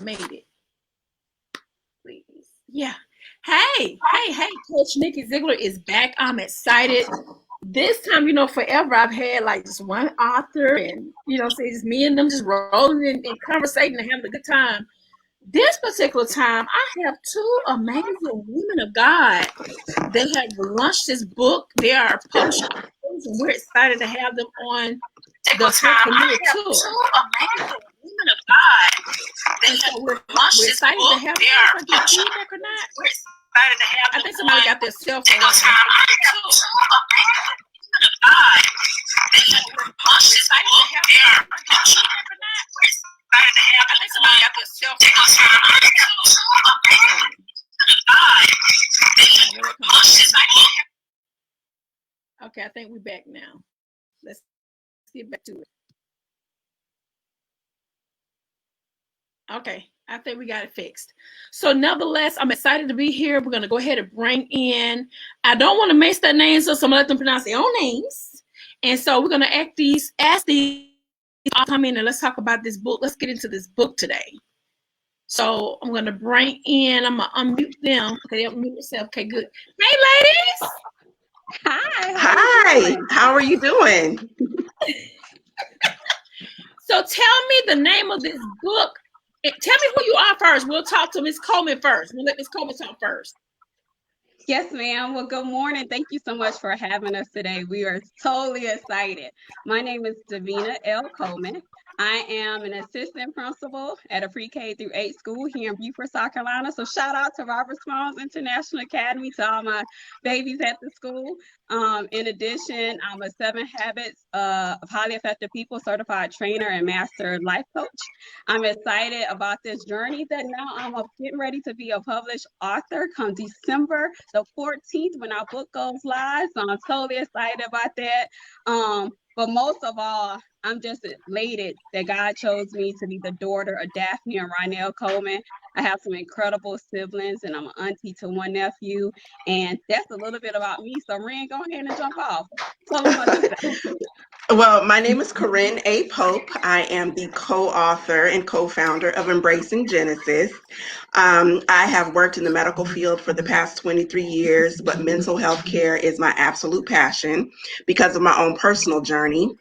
made it. Please. Yeah. Hey, Coach Nikki Ziegler is back. I'm excited. This time, forever I've had like just one author and, say just me and them just rolling and conversating and having a good time. This particular time, I have two amazing women of God. They have launched this book. They are published authors, and we're excited to have them on the Herpreneur Tour. Two amazing women of God. And so we're excited to have them. If I get feedback or not, we're excited to have them. I think somebody got their cell phone. Two amazing women of God. We're excited to have them. If I get feedback or not, we're excited to have them. I think somebody got their cell phone. Okay, I think we're back now. Let's get back to it. Okay, I think we got it fixed. So nevertheless, I'm excited to be here. We're going to go ahead and bring in, I don't want to mess their names up, so I'm going to let them pronounce their own names. And so we're going to ask these all come in and let's talk about this book. Let's get into this book today. So I'm going to bring in, I'm going to unmute them. Okay, they unmute themselves. Okay, good. Hey, ladies. Hi. How are you doing? So tell me the name of this book. Tell me who you are first. We'll talk to Ms. Coleman first. We'll let Ms. Coleman talk first. Yes, ma'am. Well, good morning. Thank you so much for having us today. We are totally excited. My name is Davina L. Coleman. I am an assistant principal at a pre-K through 8 school here in Beaufort, South Carolina. So shout out to Robert Smalls International Academy, to all my babies at the school. In addition, I'm a 7 Habits of Highly Effective People certified trainer and master life coach. I'm excited about this journey that now I'm getting ready to be a published author come December the 14th when our book goes live. So I'm totally excited about that. But most of all, I'm just elated that God chose me to be the daughter of Daphne and Rynell Coleman. I have some incredible siblings, and I'm an auntie to one nephew. And that's a little bit about me. So, Ren, go ahead and jump off. Well, my name is Corinne A. Pope. I am the co-author and co-founder of Embracing Genesis. I have worked in the medical field for the past 23 years, but mental health care is my absolute passion because of my own personal journey.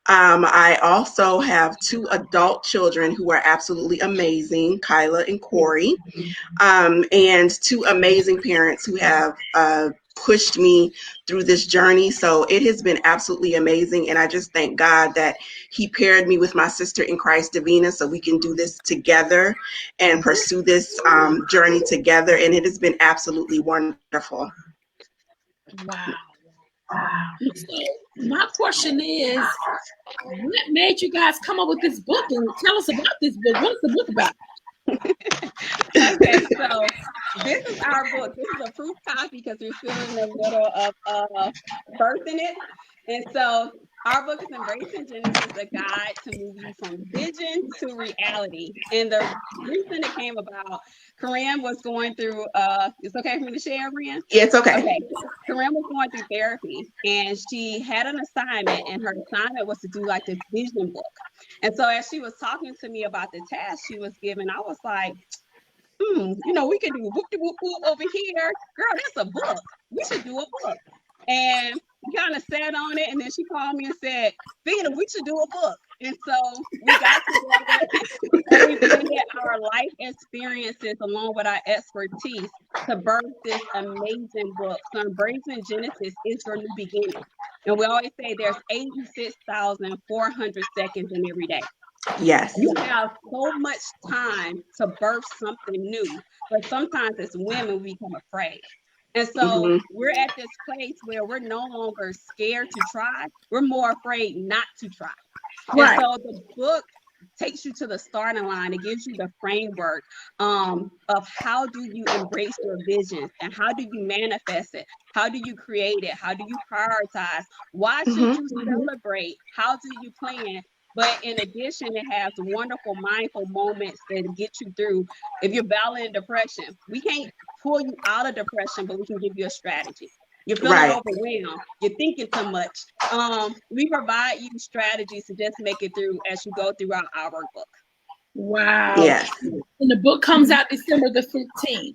I also have 2 adult children who are absolutely amazing, Kyla and Corey, and 2 amazing parents who have pushed me through this journey. So it has been absolutely amazing. And I just thank God that he paired me with my sister in Christ, Davina, so we can do this together and pursue this journey together. And it has been absolutely wonderful. Wow. So my question is, what made you guys come up with this book? And tell us about this book. What is the book about? Okay, so this is our book. This is a proof copy because we're still in the middle of birthing it. And so our book is Embracing Genesis, a guide to move you from vision to reality. And the reason it came about, Corinne was going through, it's okay for me to share, Corinne? Yeah, it's okay. Okay. Corinne was going through therapy and she had an assignment, and her assignment was to do like this vision book. And so as she was talking to me about the task she was given, I was like, we could do whoop de whoop whoop over here. Girl, that's a book. We should do a book. And we kind of sat on it, and then she called me and said, Vina, we should do a book. And so we got together and we blended our life experiences along with our expertise to birth this amazing book. So Embracing Genesis is your new beginning. And we always say there's 86,400 seconds in every day. Yes. You have so much time to birth something new, but sometimes as women, we become afraid. And so we're at this place where we're no longer scared to try. We're more afraid not to try. Right. And so the book takes you to the starting line. It gives you the framework of how do you embrace your vision and how do you manifest it? How do you create it? How do you prioritize? Why should you celebrate? How do you plan? But in addition, it has wonderful mindful moments that get you through. If you're battling depression, we can't pull you out of depression, but we can give you a strategy. You're feeling overwhelmed. You're thinking too much. We provide you strategies to just make it through as you go throughout our workbook. Wow. Yes. And the book comes out December the 15th.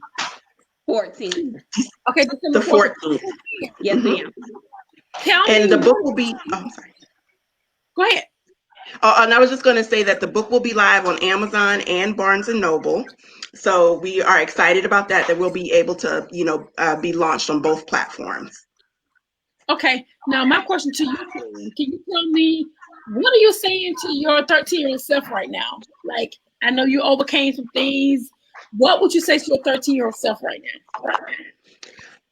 14th. Okay, December The 14th. 14th. Yes, ma'am. Tell And me. the book will be, oh, I'm sorry. Go ahead. And I was just going to say that the book will be live on Amazon and Barnes and Noble. So we are excited about that we'll be able to, be launched on both platforms. Okay. Now, my question to you, Queen, can you tell me, what are you saying to your 13-year-old self right now? Like, I know you overcame some things. What would you say to your 13-year-old self right now?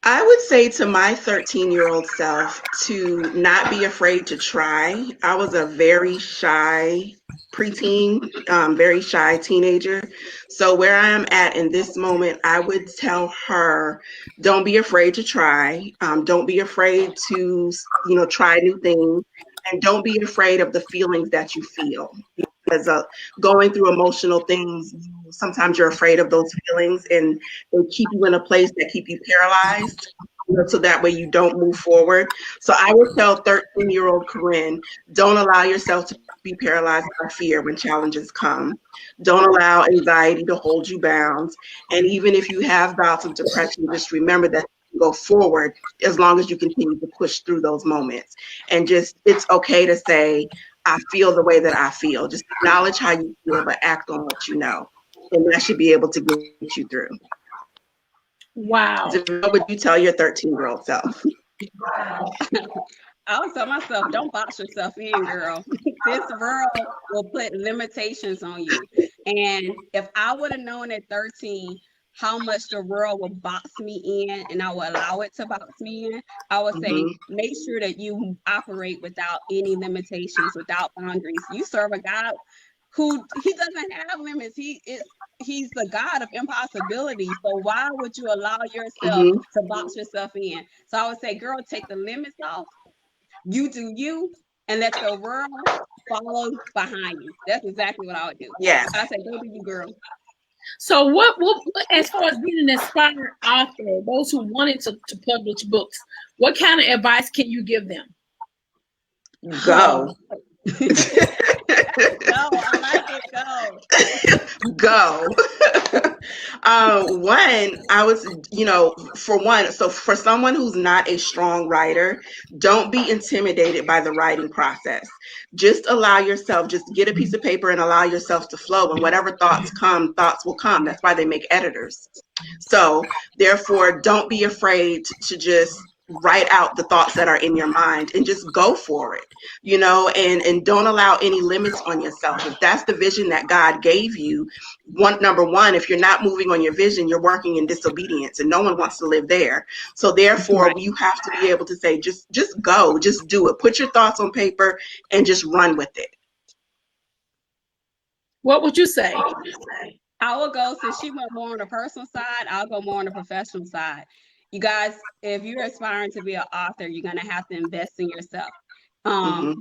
I would say to my 13-year-old self to not be afraid to try. I was a very shy preteen, very shy teenager. So where I am at in this moment, I would tell her, don't be afraid to try. Don't be afraid to, try new things. And don't be afraid of the feelings that you feel. Because going through emotional things, sometimes you're afraid of those feelings and they keep you in a place that keep you paralyzed, so that way you don't move forward. So I would tell 13-year-old Corinne, don't allow yourself to be paralyzed by fear when challenges come. Don't allow anxiety to hold you bound. And even if you have bouts of depression, just remember that you can go forward as long as you continue to push through those moments. And just, it's okay to say, I feel the way that I feel. Just acknowledge how you feel, but act on what you know. And that should be able to get you through. Wow. What would you tell your 13-year-old self? I would tell myself, don't box yourself in, girl. This world will put limitations on you. And if I would have known at 13 how much the world will box me in and I will allow it to box me in, I would say, make sure that you operate without any limitations, without boundaries. You serve a God who he doesn't have limits. He's the God of impossibility. So why would you allow yourself to box yourself in? So I would say, girl, take the limits off. You do you, and let the world follow behind you. That's exactly what I would do. Yes. I say, go do you, girl. So what as far as being an inspired author, those who wanted to publish books, what kind of advice can you give them? Go. Go. I like it. Go. One, I was, so for someone who's not a strong writer, don't be intimidated by the writing process. Just allow yourself, just get a piece of paper and allow yourself to flow. And whatever thoughts come, thoughts will come. That's why they make editors. So therefore, don't be afraid to just write out the thoughts that are in your mind and just go for it, and don't allow any limits on yourself. If that's the vision that God gave you, number one, if you're not moving on your vision, you're working in disobedience and no one wants to live there. So therefore, you have to be able to say, just go, just do it. Put your thoughts on paper and just run with it. What would you say? I will go, since she went more on the personal side, I'll go more on the professional side. You guys, if you're aspiring to be an author, you're going to have to invest in yourself.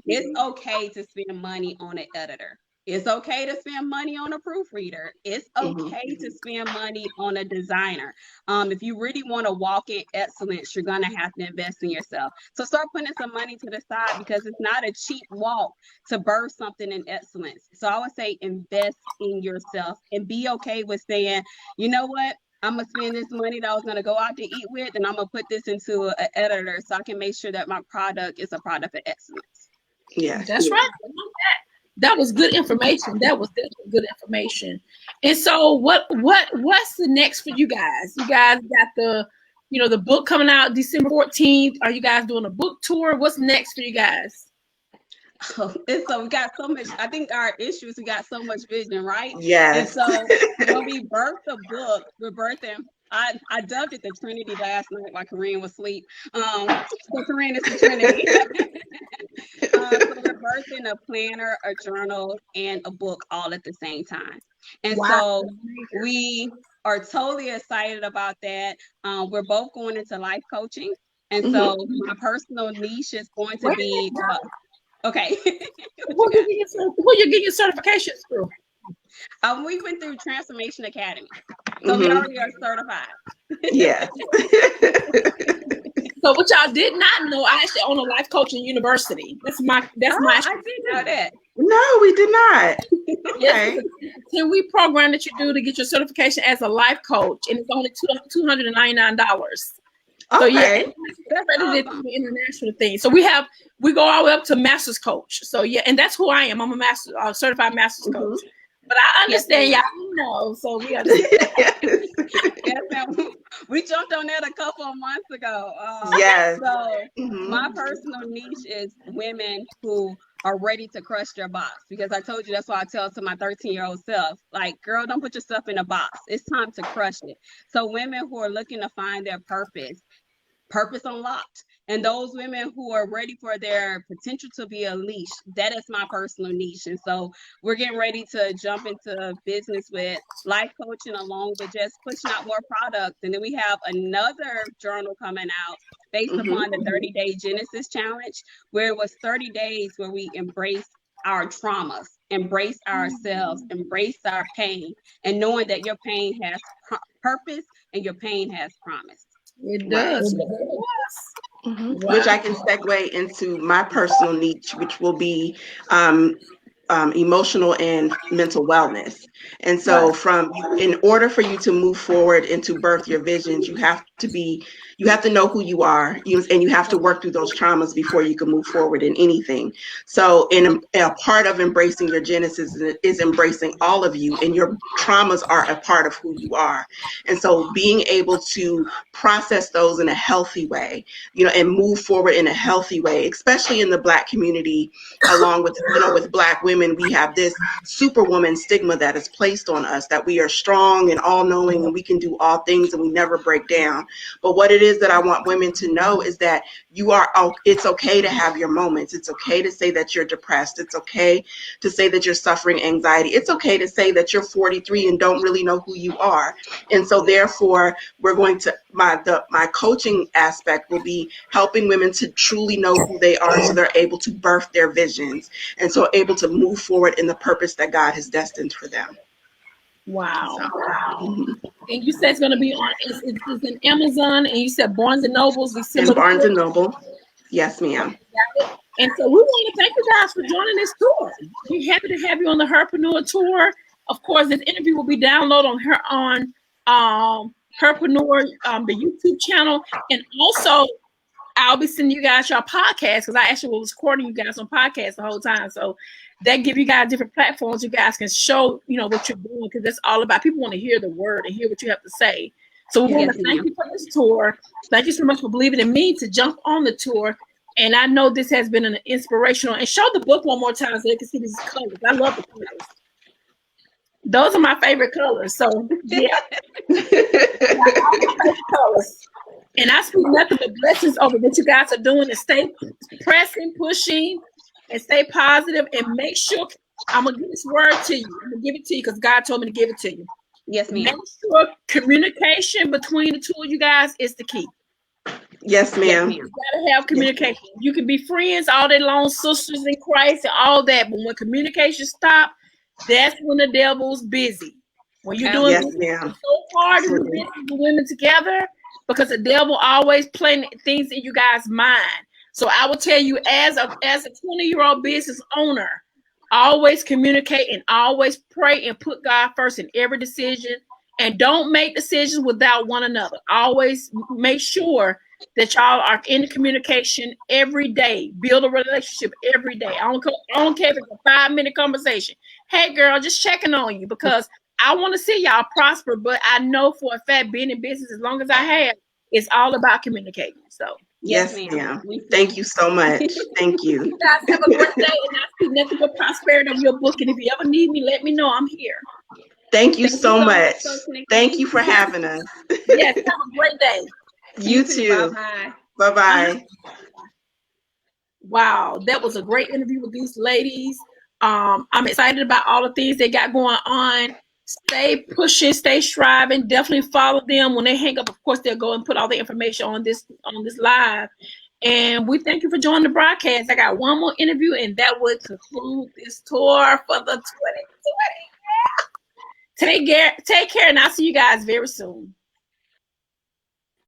It's okay to spend money on an editor. It's okay to spend money on a proofreader. It's okay to spend money on a designer. If you really want to walk in excellence, you're going to have to invest in yourself. So start putting some money to the side, because it's not a cheap walk to birth something in excellence. So I would say invest in yourself and be okay with saying, you know what? I'm going to spend this money that I was going to go out to eat with, and I'm going to put this into an editor so I can make sure that my product is a product of excellence. Yes. That's right. That was good information. That was definitely good information. And so what's the next for you guys? You guys got the book coming out December 14th. Are you guys doing a book tour? What's next for you guys? So we got so much. I think our issue is we got so much vision, right? Yes. And so when we birthed the book, we're birthing. I dubbed it the Trinity last night while Corinne was asleep. So Corinne is the Trinity. So we're birthing a planner, a journal, and a book all at the same time. And so we are totally excited about that. We're both going into life coaching. And so my personal niche is going to be okay. Who you getting your certifications through? We went through Transformation Academy. So we already are certified. Yeah. So what y'all did not know, I actually own a life coaching university. That's my I didn't know that. No, we did not. Yes, Okay. it's a 10-week program that you do to get your certification as a life coach, and it's only $299. So yeah, Okay. and it's That's accredited to awesome. the international thing. So we go all the way up to master's coach. So yeah, and that's who I am. I'm a master, certified master's coach. Mhm. But I Yes, understand ma'am. y'all know, so we understand. Yes. Yes, ma'am. We jumped on that a couple of months ago. Yes. So Mhm. my personal niche is women who are ready to crush their box, because I told you that's why I tell to my 13-year-old self, like, girl, don't put yourself in a box. It's time to crush it. So women who are looking to find their purpose unlocked, and those women who are ready for their potential to be unleashed, that is my personal niche. And so we're getting ready to jump into business with life coaching, along with just pushing out more products. And then we have another journal coming out based Mhm. upon the 30-day Genesis challenge, where it was 30 days where we embrace our traumas, embrace ourselves, embrace our pain, and knowing that your pain has purpose and your pain has promise. It Right. does. Yes. Which Wow. I can segue into my personal niche, which will be um, emotional and mental wellness. And so, Right. in order for you to move forward and to birth your visions, you have to know who you are, and you have to work through those traumas before you can move forward in anything. So, in a part of embracing your genesis is embracing all of you, and your traumas are a part of who you are. And so, being able to process those in a healthy way, and move forward in a healthy way, especially in the Black community, along with, with Black women, we have this superwoman stigma that is placed on us, that we are strong and all knowing and we can do all things and we never break down. But what it is that I want women to know is that it's okay to have your moments. It's okay to say that you're depressed. It's okay to say that you're suffering anxiety. It's okay to say that you're 43 and don't really know who you are. And so therefore, we're going to, my coaching aspect will be helping women to truly know who they are, so they're able to birth their visions and so able to move forward in the purpose that God has destined for them. So, Wow. mhm. And you said it's going to be on, it's in Amazon, and you said Barnes and Nobles, And December the Barnes 5th. and Noble. Yes, Okay, ma'am. got it. And so we want to thank you guys for joining this tour. We're happy to have you on the Herpreneur tour. Of course, this interview will be downloaded on Herpreneur, the YouTube channel, and also I'll be sending you guys your podcast, because I actually was recording you guys on podcasts the whole time. So that give you guys different platforms you guys can show, what you're doing, because that's all about, people want to hear the word and hear what you have to say. So we want Yes, to thank ma'am. you for this tour. Thank you so much for believing in me to jump on the tour. And I know this has been an inspirational, and show the book one more time so they can see these colors. I love the colors. Those are my favorite colors. So yeah, all my favorite colors. And I speak nothing but blessings over what you guys are doing, and stay pressing, pushing, and stay positive, and make sure, I'm gonna give this word to you. I'm gonna give it to you because God told me to give it to you. Yes, Make ma'am. sure communication between the two of you guys is the key. Yes, Yes, ma'am. ma'am. Gotta have Yes. communication. You can be friends all day long, sisters in Christ and all that, but when communication stop, that's when the devil's busy. When you're doing Yes, Absolutely. business, ma'am. it's so hard to do Absolutely. business with women together, because the devil always playing things in you guys' mind. So I will tell you, as a 20-year-old business owner, always communicate and always pray and put God first in every decision, and don't make decisions without one another. Always make sure that y'all are in communication every day. Build a relationship every day. I don't care if it's a 5-minute conversation. Hey, girl, just checking on you, because I want to see y'all prosper. But I know for a fact, being in business as long as I have, it's all about communicating. So Yes, Yes, ma'am. ma'am. We Thank see. you so much. Thank you. you guys have a great day, and I speak nothing but prosperity of your book. And if you ever need me, let me know. I'm here. Thank you Thank you so so much, much. Coach Thank Nikki. you for having us. Yes, have a great day. You You too. Bye too. bye. Bye Uh-huh. bye. Wow, that was a great interview with these ladies. I'm excited about all the things they got going on. Stay pushing, stay striving. Definitely follow them. When they hang up, of course, they'll go and put all the information on this live. And we thank you for joining the broadcast. I got one more interview, and that would conclude this tour for the 2020. Take care, and I'll see you guys very soon.